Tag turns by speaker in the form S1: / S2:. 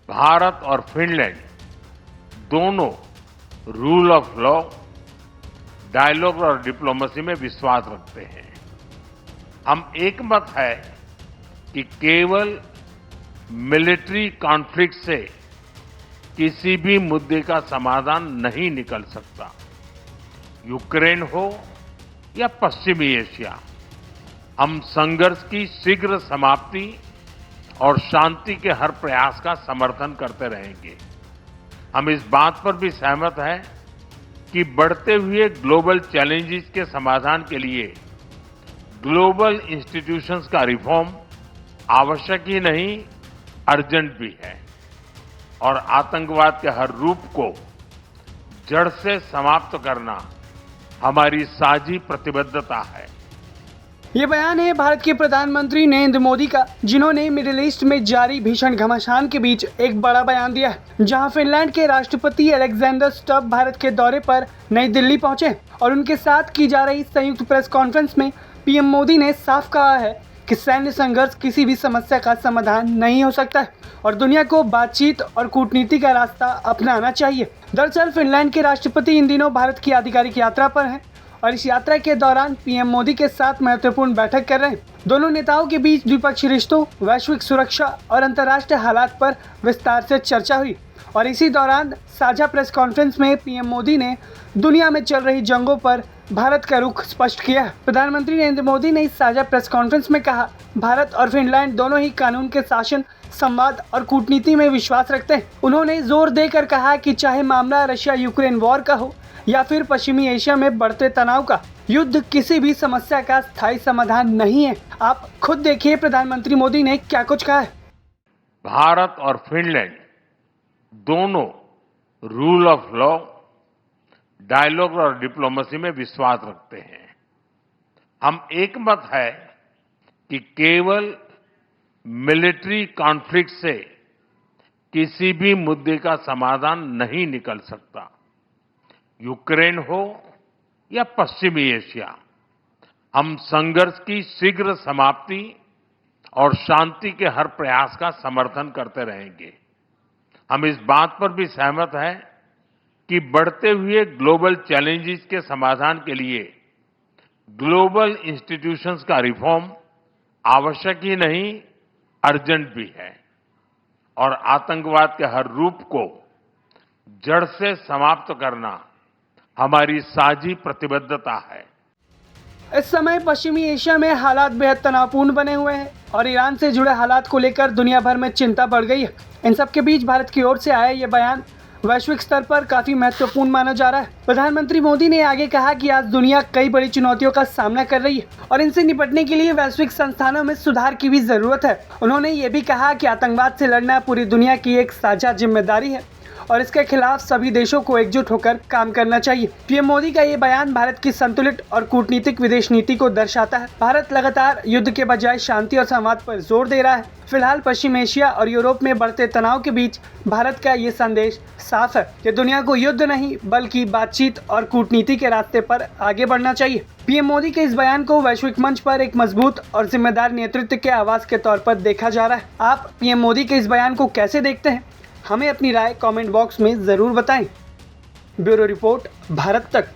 S1: भारत और फिनलैंड दोनों rule of law, dialogue और डिप्लोमेसी में विश्वास रखते हैं। हम एकमत है कि केवल मिलिट्री कॉन्फ्लिक्ट से किसी भी मुद्दे का समाधान नहीं निकल सकता। यूक्रेन हो या पश्चिमी एशिया, हम संघर्ष की शीघ्र समाप्ति और शांति के हर प्रयास का समर्थन करते रहेंगे। हम इस बात पर भी सहमत हैं कि बढ़ते हुए ग्लोबल चैलेंजेस के समाधान के लिए ग्लोबल इंस्टीट्यूशंस का रिफॉर्म आवश्यक ही नहीं, अर्जेंट भी है और आतंकवाद के हर रूप को जड़ से समाप्त करना हमारी साझी प्रतिबद्धता है।
S2: ये बयान है भारत के प्रधानमंत्री नरेंद्र मोदी का, जिन्होंने मिडिल ईस्ट में जारी भीषण घमासान के बीच एक बड़ा बयान दिया है। जहां फिनलैंड के राष्ट्रपति अलेक्जेंडर स्टब भारत के दौरे पर नई दिल्ली पहुंचे और उनके साथ की जा रही संयुक्त प्रेस कॉन्फ्रेंस में पीएम मोदी ने साफ कहा है कि सैन्य संघर्ष किसी भी समस्या का समाधान नहीं हो सकता है और दुनिया को बातचीत और कूटनीति का रास्ता अपनाना चाहिए। दरअसल फिनलैंड के राष्ट्रपति इन दिनों भारत की आधिकारिक यात्रा पर हैं और इस यात्रा के दौरान पीएम मोदी के साथ महत्वपूर्ण बैठक कर रहे हैं। दोनों नेताओं के बीच द्विपक्षीय रिश्तों, वैश्विक सुरक्षा और अंतर्राष्ट्रीय हालात पर विस्तार से चर्चा हुई और इसी दौरान साझा प्रेस कॉन्फ्रेंस में पीएम मोदी ने दुनिया में चल रही जंगों पर भारत का रुख स्पष्ट किया। प्रधानमंत्री नरेंद्र मोदी ने इस साझा प्रेस कॉन्फ्रेंस में कहा, भारत और फिनलैंड दोनों ही कानून के शासन, संवाद और कूटनीति में विश्वास रखते हैं। उन्होंने जोर देकर कहा कि चाहे मामला रशिया यूक्रेन वॉर का हो या फिर पश्चिमी एशिया में बढ़ते तनाव का, युद्ध किसी भी समस्या का स्थायी समाधान नहीं है। आप खुद देखिए प्रधानमंत्री मोदी ने क्या कुछ कहा है।
S1: भारत और फिनलैंड दोनों रूल ऑफ लॉ, डायलॉग और डिप्लोमेसी में विश्वास रखते हैं। हम एकमत है कि केवल मिलिट्री कॉन्फ्लिक्ट से किसी भी मुद्दे का समाधान नहीं निकल सकता। यूक्रेन हो या पश्चिमी एशिया, हम संघर्ष की शीघ्र समाप्ति और शांति के हर प्रयास का समर्थन करते रहेंगे। हम इस बात पर भी सहमत हैं कि बढ़ते हुए ग्लोबल चैलेंजेस के समाधान के लिए ग्लोबल इंस्टीट्यूशंस का रिफॉर्म आवश्यक ही नहीं, अर्जेंट भी है और आतंकवाद के हर रूप को जड़ से समाप्त करना हमारी साझी प्रतिबद्धता है।
S2: इस समय पश्चिमी एशिया में हालात बेहद तनावपूर्ण बने हुए हैं और ईरान से जुड़े हालात को लेकर दुनिया भर में चिंता बढ़ गई है। इन सब के बीच भारत की ओर से आया ये बयान वैश्विक स्तर पर काफी महत्वपूर्ण माना जा रहा है। प्रधानमंत्री मोदी ने आगे कहा कि आज दुनिया कई बड़ी चुनौतियों का सामना कर रही है और इनसे निपटने के लिए वैश्विक संस्थानों में सुधार की भी जरूरत है। उन्होंने ये भी कहा कि आतंकवाद से लड़ना पूरी दुनिया की एक साझा जिम्मेदारी है और इसके खिलाफ सभी देशों को एकजुट होकर काम करना चाहिए। पीएम मोदी का ये बयान भारत की संतुलित और कूटनीतिक विदेश नीति को दर्शाता है। भारत लगातार युद्ध के बजाय शांति और संवाद पर जोर दे रहा है। फिलहाल पश्चिम एशिया और यूरोप में बढ़ते तनाव के बीच भारत का ये संदेश साफ है कि दुनिया को युद्ध नहीं बल्कि बातचीत और कूटनीति के रास्ते पर आगे बढ़ना चाहिए। पीएम मोदी के इस बयान को वैश्विक मंच पर एक मजबूत और जिम्मेदार नेतृत्व के आवाज के तौर पर देखा जा रहा है। आप पीएम मोदी के इस बयान को कैसे देखते हैं? हमें अपनी राय कमेंट बॉक्स में जरूर बताएं। ब्यूरो रिपोर्ट, भारत तक।